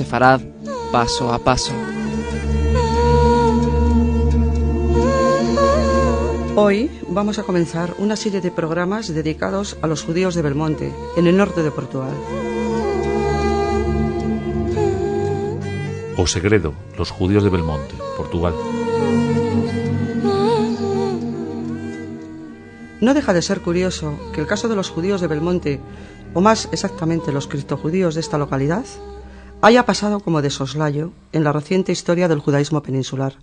sefarad paso a paso. Hoy vamos a comenzar una serie de programas dedicados a los judíos de Belmonte, en el norte de Portugal. O Segredo, los judíos de Belmonte, Portugal. No deja de ser curioso que el caso de los judíos de Belmonte, o más exactamente los criptojudíos de esta localidad, haya pasado como de soslayo en la reciente historia del judaísmo peninsular.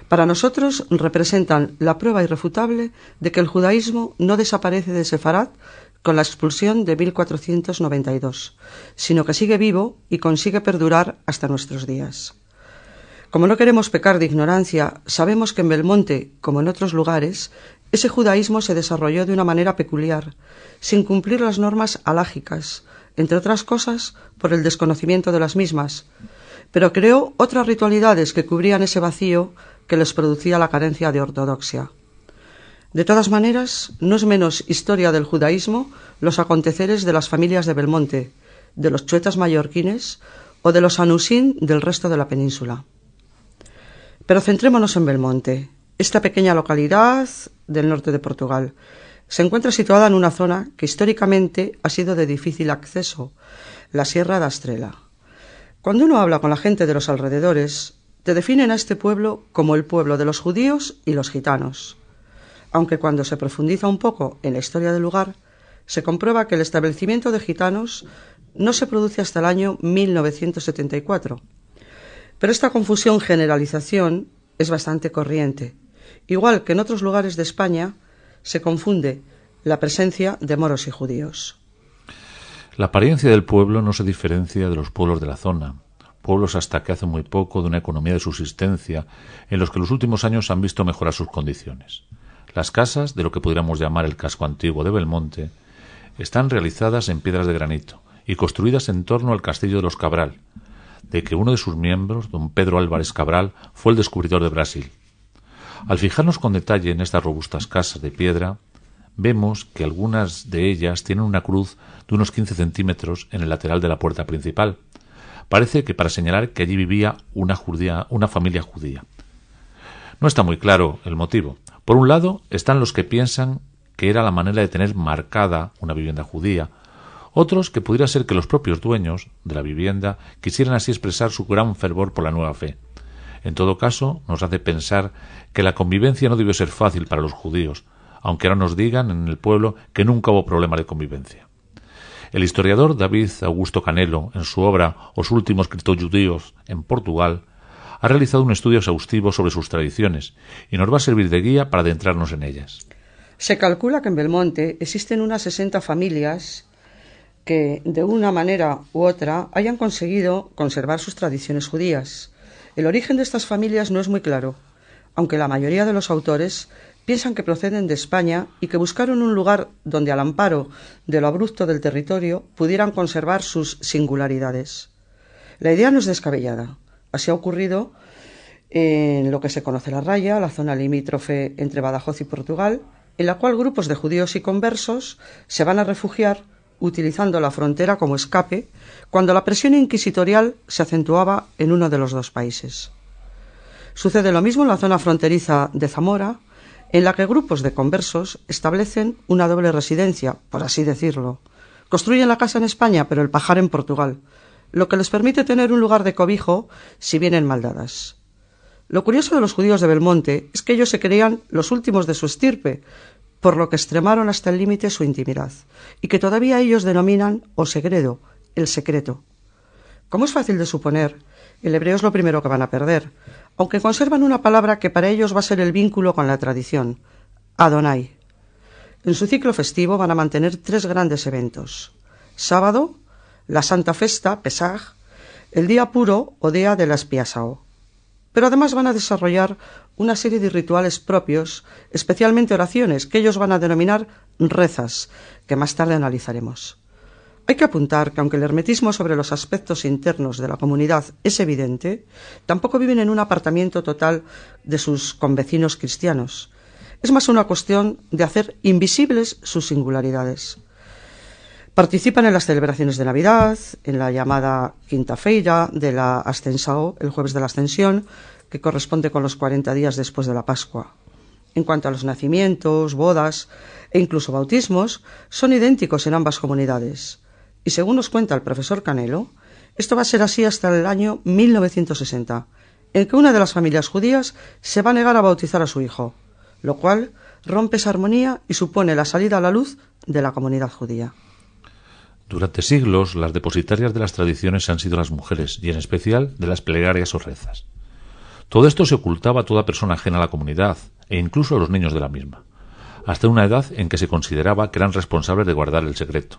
Para nosotros representan la prueba irrefutable de que el judaísmo no desaparece de Sefarad con la expulsión de 1492, sino que sigue vivo y consigue perdurar hasta nuestros días. Como no queremos pecar de ignorancia, sabemos que en Belmonte, como en otros lugares, ese judaísmo se desarrolló de una manera peculiar, sin cumplir las normas halágicas, entre otras cosas por el desconocimiento de las mismas, pero creó otras ritualidades que cubrían ese vacío que les producía la carencia de ortodoxia. De todas maneras, no es menos historia del judaísmo los aconteceres de las familias de Belmonte, de los chuetas mallorquines o de los anusín del resto de la península. Pero centrémonos en Belmonte. Esta pequeña localidad del norte de Portugal se encuentra situada en una zona que históricamente ha sido de difícil acceso, la Sierra da Estrela. Cuando uno habla con la gente de los alrededores, te definen a este pueblo como el pueblo de los judíos y los gitanos. Aunque cuando se profundiza un poco en la historia del lugar, se comprueba que el establecimiento de gitanos no se produce hasta el año 1974. Pero esta confusión-generalización es bastante corriente. Igual que en otros lugares de España, se confunde la presencia de moros y judíos. La apariencia del pueblo no se diferencia de los pueblos de la zona. Pueblos hasta que hace muy poco de una economía de subsistencia en los que los últimos años han visto mejorar sus condiciones. Las casas, de lo que podríamos llamar el casco antiguo de Belmonte, están realizadas en piedras de granito y construidas en torno al castillo de los Cabral, de que uno de sus miembros, don Pedro Álvarez Cabral, fue el descubridor de Brasil. Al fijarnos con detalle en estas robustas casas de piedra, vemos que algunas de ellas tienen una cruz de unos 15 centímetros en el lateral de la puerta principal. Parece que para señalar que allí vivía una familia judía. No está muy claro el motivo. Por un lado están los que piensan que era la manera de tener marcada una vivienda judía, otros que pudiera ser que los propios dueños de la vivienda quisieran así expresar su gran fervor por la nueva fe. En todo caso, nos hace pensar que la convivencia no debió ser fácil para los judíos, aunque ahora nos digan en el pueblo que nunca hubo problema de convivencia. El historiador David Augusto Canelo, en su obra Os últimos criptojudíos en Portugal, ha realizado un estudio exhaustivo sobre sus tradiciones y nos va a servir de guía para adentrarnos en ellas. Se calcula que en Belmonte existen unas 60 familias que, de una manera u otra, hayan conseguido conservar sus tradiciones judías. El origen de estas familias no es muy claro, aunque la mayoría de los autores piensan que proceden de España y que buscaron un lugar donde, al amparo de lo abrupto del territorio, pudieran conservar sus singularidades. La idea no es descabellada. Así ha ocurrido en lo que se conoce la Raya, la zona limítrofe entre Badajoz y Portugal, en la cual grupos de judíos y conversos se van a refugiar utilizando la frontera como escape cuando la presión inquisitorial se acentuaba en uno de los dos países. Sucede lo mismo en la zona fronteriza de Zamora, en la que grupos de conversos establecen una doble residencia, por así decirlo. Construyen la casa en España, pero el pajar en Portugal, lo que les permite tener un lugar de cobijo si vienen mal dadas. Lo curioso de los judíos de Belmonte es que ellos se creían los últimos de su estirpe, por lo que extremaron hasta el límite su intimidad, y que todavía ellos denominan o segredo, el secreto. Como es fácil de suponer, el hebreo es lo primero que van a perder, aunque conservan una palabra que para ellos va a ser el vínculo con la tradición, Adonai. En su ciclo festivo van a mantener 3 grandes eventos. Sábado, la Santa Festa, Pesaj, el día puro o día de la Espiasao. Pero además van a desarrollar una serie de rituales propios, especialmente oraciones, que ellos van a denominar rezas, que más tarde analizaremos. Hay que apuntar que aunque el hermetismo sobre los aspectos internos de la comunidad es evidente, tampoco viven en un apartamiento total de sus convecinos cristianos. Es más una cuestión de hacer invisibles sus singularidades. Participan en las celebraciones de Navidad, en la llamada Quinta Feira de la Ascensión, el jueves de la Ascensión, que corresponde con los 40 días después de la Pascua. En cuanto a los nacimientos, bodas e incluso bautismos, son idénticos en ambas comunidades. Y según nos cuenta el profesor Canelo, esto va a ser así hasta el año 1960, en que una de las familias judías se va a negar a bautizar a su hijo, lo cual rompe esa armonía y supone la salida a la luz de la comunidad judía. Durante siglos, las depositarias de las tradiciones han sido las mujeres, y en especial de las plegarias o rezas. Todo esto se ocultaba a toda persona ajena a la comunidad, e incluso a los niños de la misma, hasta una edad en que se consideraba que eran responsables de guardar el secreto.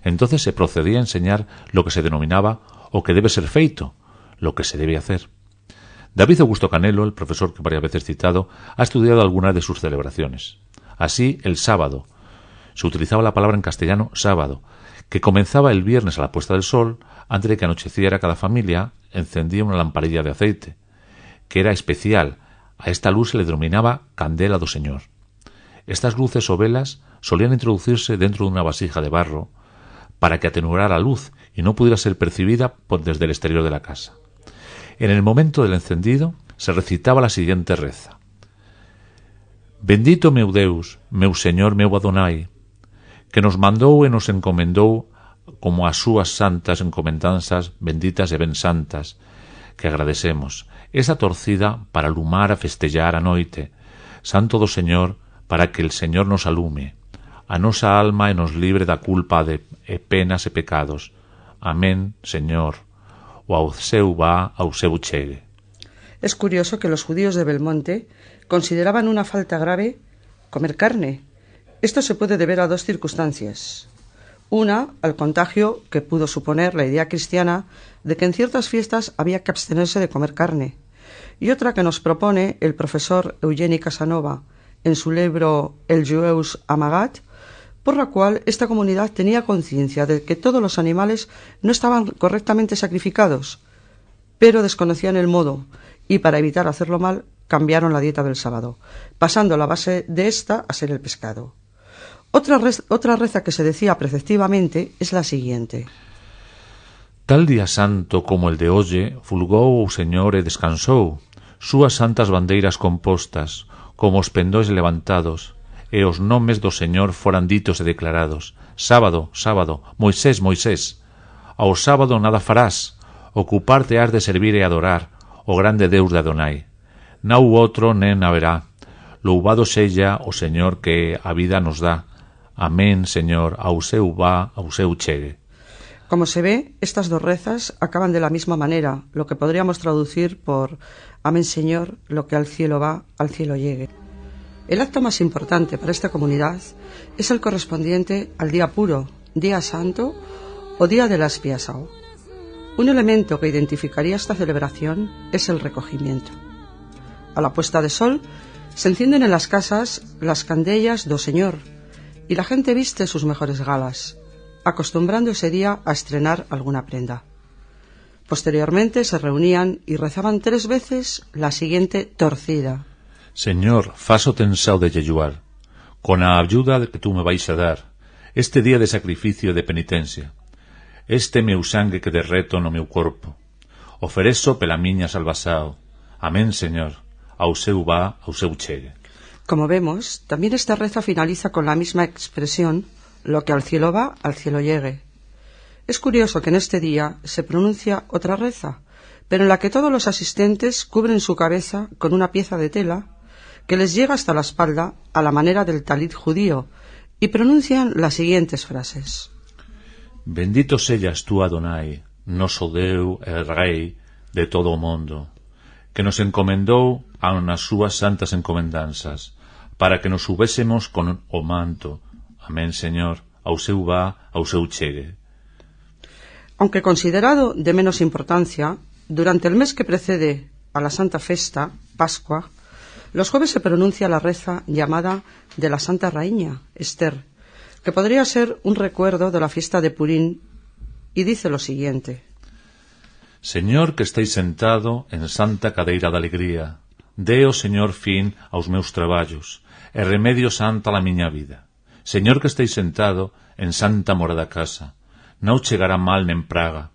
Entonces se procedía a enseñar lo que se denominaba o que debe ser feito, lo que se debe hacer. David Augusto Canelo, el profesor que varias veces citado, ha estudiado algunas de sus celebraciones. Así, el sábado. Se utilizaba la palabra en castellano sábado, que comenzaba el viernes a la puesta del sol. Antes de que anocheciera, cada familia encendía una lamparilla de aceite, que era especial. A esta luz se le denominaba candela do Señor. Estas luces o velas solían introducirse dentro de una vasija de barro para que atenuara la luz y no pudiera ser percibida desde el exterior de la casa. En el momento del encendido se recitaba la siguiente reza: Bendito meu Deus, meu Señor, meu Adonai, que nos mandou e nos encomendou como as súas santas encomendanzas benditas e ben santas, que agradecemos. Esa torcida para alumar a festejar a noite, santo do Señor, para que el Señor nos alume, a nosa alma e nos libre da culpa de penas e pecados. Amén, Señor, o ao seu vá, ao seu chegue. Es curioso que los judíos de Belmonte consideraban una falta grave comer carne. Esto se puede deber a dos circunstancias. Una, al contagio que pudo suponer la idea cristiana de que en ciertas fiestas había que abstenerse de comer carne. Y otra que nos propone el profesor Eugeni Casanova en su libro El Jueus Amagat, por la cual esta comunidad tenía conciencia de que todos los animales no estaban correctamente sacrificados, pero desconocían el modo, y para evitar hacerlo mal, cambiaron la dieta del sábado, pasando la base de esta a ser el pescado. Otra reza que se decía preceptivamente es la siguiente: Tal día santo como el de hoxe, fulgou o Señor e descansou, súas santas bandeiras compostas, como os pendóis levantados, e os nomes do Señor foran ditos e declarados. Sábado, sábado, Moisés, Moisés, ao sábado nada farás, ocuparte has de servir e adorar o grande Deus de Adonai. Nau outro nen haberá. Louvado sella o Señor que a vida nos dá. Amén, Señor, ao seu vá, ao seu chegue. Como se ve, estas dos rezas acaban de la misma manera, lo que podríamos traducir por Amén, Señor, lo que al cielo va, al cielo llegue. El acto más importante para esta comunidad es el correspondiente al día puro, día santo o día de la expiación. Un elemento que identificaría esta celebración es el recogimiento. A la puesta de sol se encienden en las casas las candellas do Señor y la gente viste sus mejores galas, acostumbrando ese día a estrenar alguna prenda. Posteriormente se reunían y rezaban 3 veces la siguiente torcida: Señor, faso tensao de yeyuar, con a ayuda que tú me vais a dar, este día de sacrificio e de penitencia, este meu sangue que derreto no meu corpo, oferezo pela miña salvación. Amén, Señor, ao seu vá, ao seu chegue. Como vemos, también esta reza finaliza con la misma expresión: lo que al cielo va, al cielo llegue. Es curioso que en este día se pronuncia otra reza, pero en la que todos los asistentes cubren su cabeza con una pieza de tela que les llega hasta la espalda a la manera del talit judío y pronuncian las siguientes frases: Bendito sellas tú, Adonai, noso Deu e Rei de todo o mundo, que nos encomendou a nas súas santas encomendanzas, para que nos subésemos con o manto. Amén, Señor, ao seu vá, ao seu chegue. Aunque considerado de menos importancia, durante el mes que precede a la Santa Festa, Pascua, los jueves se pronuncia la reza llamada de la Santa Raíña, Esther, que podría ser un recuerdo de la fiesta de Purín, y dice lo siguiente: Señor, que estáis sentado en santa cadeira de alegría, deo, Señor, fin aos meus traballos, e remedio santa la miña vida. Señor que estáis sentado en santa morada casa, non chegará mal nen praga,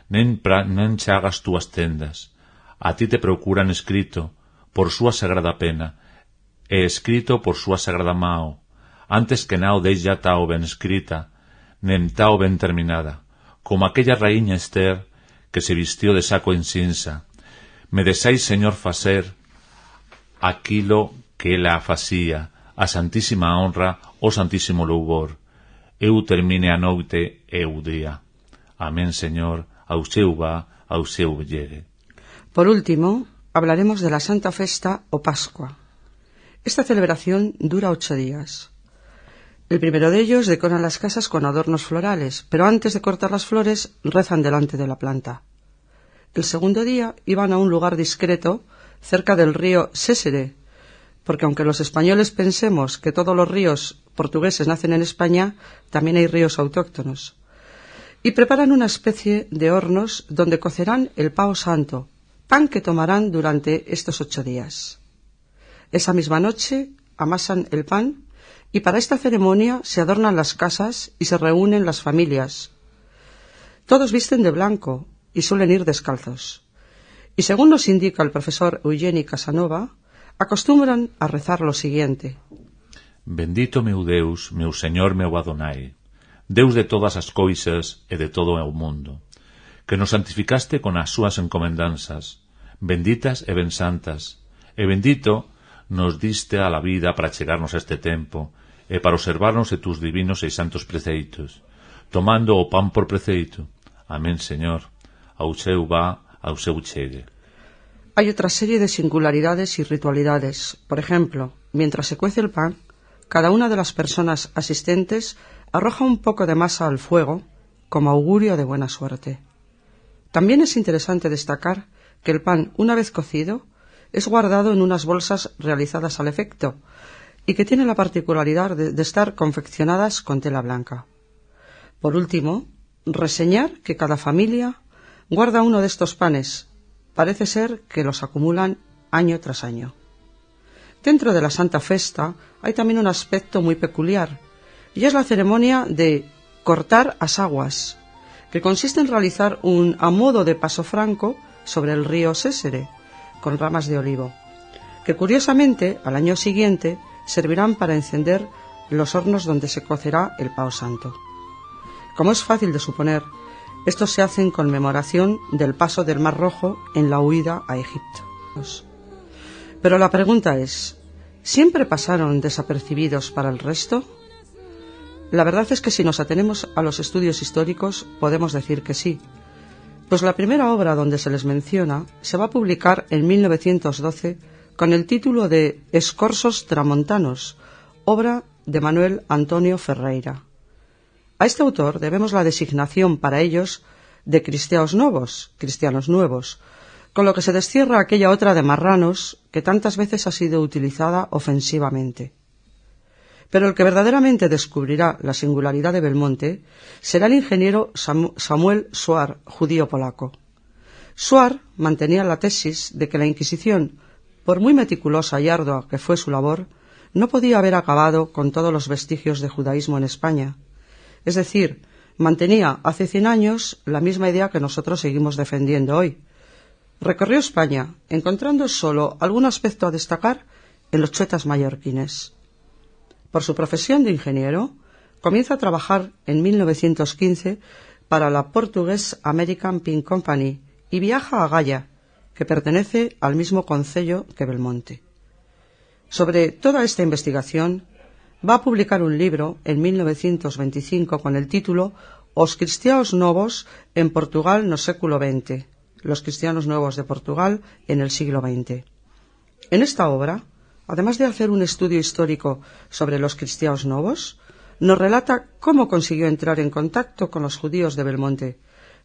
nen chagas túas tendas. A ti te procuran escrito por súa sagrada pena, e escrito por súa sagrada mao, antes que nao deis ya tao ben escrita, nen tao ben terminada, como aquella raíña Esther que se vistió de saco encinsa. Me desais, Señor, facer aquilo que ela facía, a santísima honra, o santísimo louvor. Eu termine a noite e o día. Amén, Señor, ao seu va, ao seu llegue. Por último, hablaremos de la Santa Festa o Pascua. Esta celebración dura 8 días. El primero de ellos decoran las casas con adornos florales, pero antes de cortar las flores rezan delante de la planta. El segundo día iban a un lugar discreto cerca del río Sésere, porque aunque los españoles pensemos que todos los ríos portugueses nacen en España, también hay ríos autóctonos. Y preparan una especie de hornos donde cocerán el pao santo, pan que tomarán durante estos 8 días. Esa misma noche amasan el pan y para esta ceremonia se adornan las casas y se reúnen las familias. Todos visten de blanco y suelen ir descalzos. Y según nos indica el profesor Eugeni Casanova, acostumbran a rezar lo siguiente: Bendito meu Deus, meu Señor, meu Adonai, Deus de todas as coisas e de todo o mundo, que nos santificaste con as súas encomendanzas, benditas e ben santas, e bendito nos diste a la vida para chegarnos a este tempo e para observarnos de tus divinos e santos preceitos, tomando o pan por preceito. Amén, Señor, ao seu va, ao seu chegue. Hay otra serie de singularidades y ritualidades. Por ejemplo, mientras se cuece el pan, cada una de las personas asistentes arroja un poco de masa al fuego como augurio de buena suerte. También es interesante destacar que el pan, una vez cocido, es guardado en unas bolsas realizadas al efecto y que tiene la particularidad de estar confeccionadas con tela blanca. Por último, reseñar que cada familia guarda uno de estos panes. Parece ser que los acumulan año tras año. Dentro de la Santa Festa hay también un aspecto muy peculiar, y es la ceremonia de cortar as aguas, que consiste en realizar un a modo de paso franco sobre el río Sésere, con ramas de olivo, que curiosamente al año siguiente servirán para encender los hornos donde se cocerá el pao santo. Como es fácil de suponer, estos se hacen en conmemoración del paso del Mar Rojo en la huida a Egipto. Pero la pregunta es, ¿siempre pasaron desapercibidos para el resto? La verdad es que si nos atenemos a los estudios históricos podemos decir que sí, pues la primera obra donde se les menciona se va a publicar en 1912 con el título de Escorsos Tramontanos, obra de Manuel Antonio Ferreira. A este autor debemos la designación para ellos de cristianos nuevos, con lo que se destierra aquella otra de marranos que tantas veces ha sido utilizada ofensivamente. Pero el que verdaderamente descubrirá la singularidad de Belmonte será el ingeniero Samuel Soar, judío polaco. Soar mantenía la tesis de que la Inquisición, por muy meticulosa y ardua que fue su labor, no podía haber acabado con todos los vestigios de judaísmo en España. Es decir, mantenía hace 100 años la misma idea que nosotros seguimos defendiendo hoy. Recorrió España, encontrando solo algún aspecto a destacar en los chuetas mallorquines. Por su profesión de ingeniero, comienza a trabajar en 1915 para la Portuguese American Pink Company y viaja a Gaya, que pertenece al mismo concello que Belmonte. Sobre toda esta investigación, va a publicar un libro en 1925 con el título Os cristianos novos en Portugal no século XX, los cristianos nuevos de Portugal en el siglo XX. En esta obra, además de hacer un estudio histórico sobre los cristianos novos, nos relata cómo consiguió entrar en contacto con los judíos de Belmonte,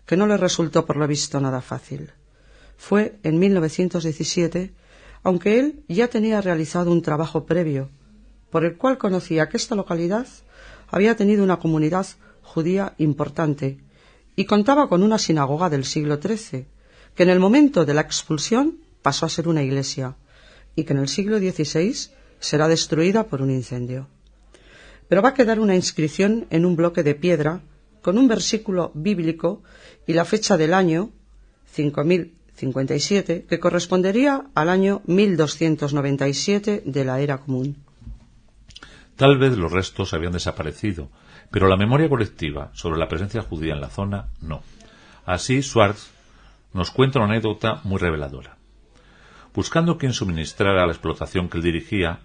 que no le resultó por lo visto nada fácil. Fue en 1917, aunque él ya tenía realizado un trabajo previo, por el cual conocía que esta localidad había tenido una comunidad judía importante y contaba con una sinagoga del siglo XIII, que en el momento de la expulsión pasó a ser una iglesia y que en el siglo XVI será destruida por un incendio. pero va a quedar una inscripción en un bloque de piedra con un versículo bíblico y la fecha del año 5057, que correspondería al año 1297 de la Era Común. Tal vez los restos habían desaparecido, pero la memoria colectiva sobre la presencia judía en la zona no. Así, Schwartz nos cuenta una anécdota muy reveladora. Buscando quien suministrara la explotación que él dirigía,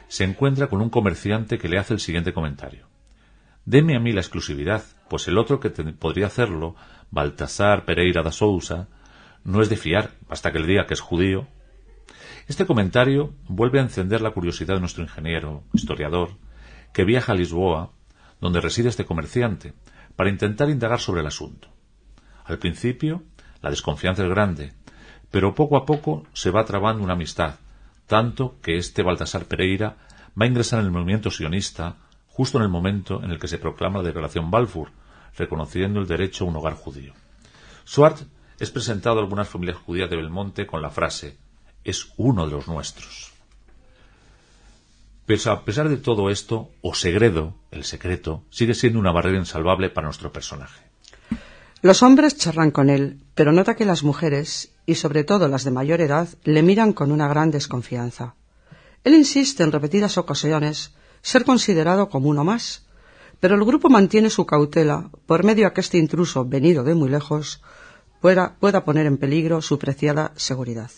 se encuentra con un comerciante que le hace el siguiente comentario. Deme a mí la exclusividad, pues el otro que podría hacerlo, Baltasar Pereira da Sousa, no es de fiar, basta que le diga que es judío. Este comentario vuelve a encender la curiosidad de nuestro ingeniero, historiador, que viaja a Lisboa, donde reside este comerciante, para intentar indagar sobre el asunto. Al principio, la desconfianza es grande, pero poco a poco se va trabando una amistad, tanto que este Baltasar Pereira va a ingresar en el movimiento sionista justo en el momento en el que se proclama la Declaración Balfour, reconociendo el derecho a un hogar judío. Schwartz es presentado a algunas familias judías de Belmonte con la frase «es uno de los nuestros». Pero a pesar de todo esto, o segredo, el secreto, sigue siendo una barrera insalvable para nuestro personaje. Los hombres charlan con él, pero nota que las mujeres, y sobre todo las de mayor edad, le miran con una gran desconfianza. Él insiste en repetidas ocasiones ser considerado como uno más, pero el grupo mantiene su cautela por medio a que este intruso, venido de muy lejos, pueda poner en peligro su preciada seguridad.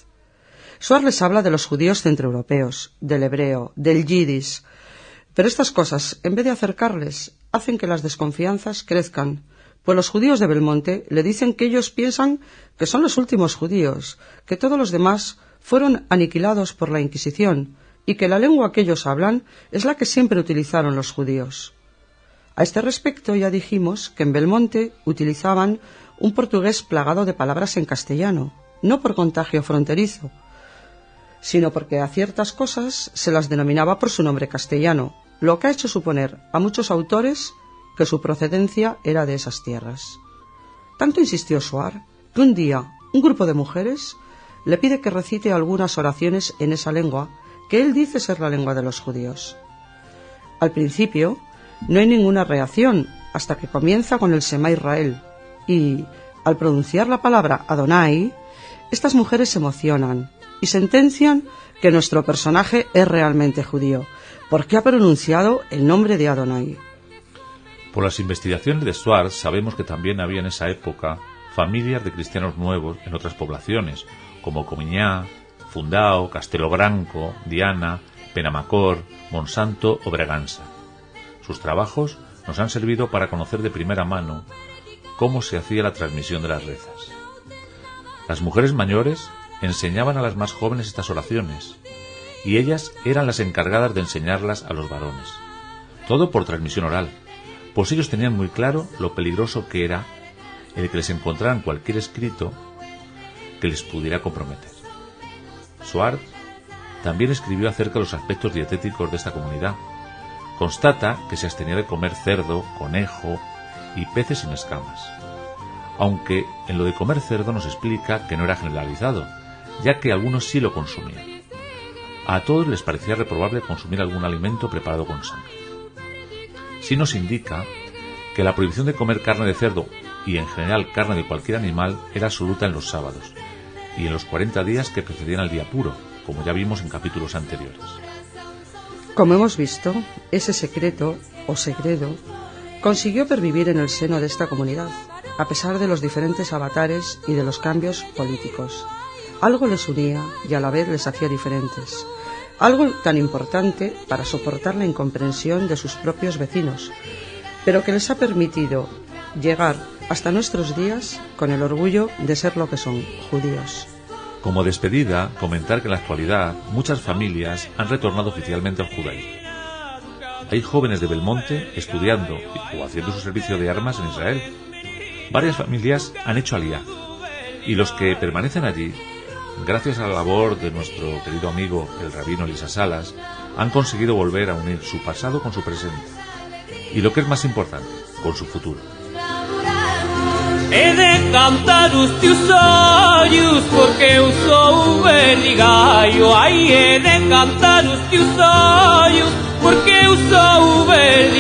Schwartz les habla de los judíos centroeuropeos, del hebreo, del yiddish, pero estas cosas, en vez de acercarles, hacen que las desconfianzas crezcan, pues los judíos de Belmonte le dicen que ellos piensan que son los últimos judíos, que todos los demás fueron aniquilados por la Inquisición y que la lengua que ellos hablan es la que siempre utilizaron los judíos. A este respecto ya dijimos que en Belmonte utilizaban un portugués plagado de palabras en castellano, no por contagio fronterizo, sino porque a ciertas cosas se las denominaba por su nombre castellano, lo que ha hecho suponer a muchos autores que su procedencia era de esas tierras. Tanto insistió Schwartz que un día un grupo de mujeres le pide que recite algunas oraciones en esa lengua que él dice ser la lengua de los judíos. Al principio no hay ninguna reacción hasta que comienza con el Shema Israel y, al pronunciar la palabra Adonai, estas mujeres se emocionan y sentencian que nuestro personaje es realmente judío, porque ha pronunciado el nombre de Adonai. Por las investigaciones de Schwartz sabemos que también había en esa época familias de cristianos nuevos en otras poblaciones, como Comiñá, Fundao, Castelo Branco, Diana, Penamacor, Monsanto o Bragança. Sus trabajos nos han servido para conocer de primera mano cómo se hacía la transmisión de las rezas. Las mujeres mayores enseñaban a las más jóvenes estas oraciones, y ellas eran las encargadas de enseñarlas a los varones. Todo por transmisión oral, pues ellos tenían muy claro lo peligroso que era el que les encontraran cualquier escrito que les pudiera comprometer. Schwartz también escribió acerca de los aspectos dietéticos de esta comunidad. Constata que se abstenía de comer cerdo, conejo y peces sin escamas, aunque en lo de comer cerdo nos explica que no era generalizado, ya que algunos sí lo consumían. A todos les parecía reprobable consumir algún alimento preparado con sangre. Sí nos indica que la prohibición de comer carne de cerdo y en general carne de cualquier animal era absoluta en los sábados y en los 40 días que precedían al día puro, como ya vimos en capítulos anteriores. Como hemos visto, ese secreto o segredo consiguió pervivir en el seno de esta comunidad, a pesar de los diferentes avatares y de los cambios políticos. Algo les unía y a la vez les hacía diferentes. Algo tan importante para soportar la incomprensión de sus propios vecinos, pero que les ha permitido llegar hasta nuestros días con el orgullo de ser lo que son, judíos. Como despedida, comentar que en la actualidad muchas familias han retornado oficialmente al judaísmo. Hay jóvenes de Belmonte estudiando o haciendo su servicio de armas en Israel. Varias familias han hecho aliyá, y los que permanecen allí, gracias a la labor de nuestro querido amigo el rabino Elisa Salas, han conseguido volver a unir su pasado con su presente, y lo que es más importante, con su futuro. He de cantar os teus olhos porque eu sou velho. Ai, he de cantar os teus olhos porque eu sou velho.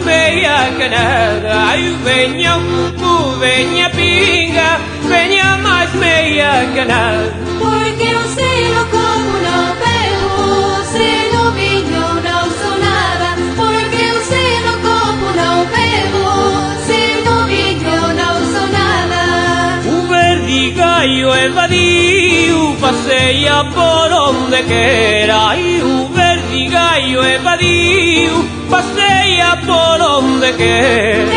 meia que nada. Ai, veña umbu, veña pinga, veña máis meia que nada. Porque eu sei o como não pego, se no vinho não sou nada. Porque eu sei o como não pego, se no vinho não sou nada. O verdigallo evadiu, paseia por onde quera. Ai, o verdigallo evadiu, paseia por onde quera.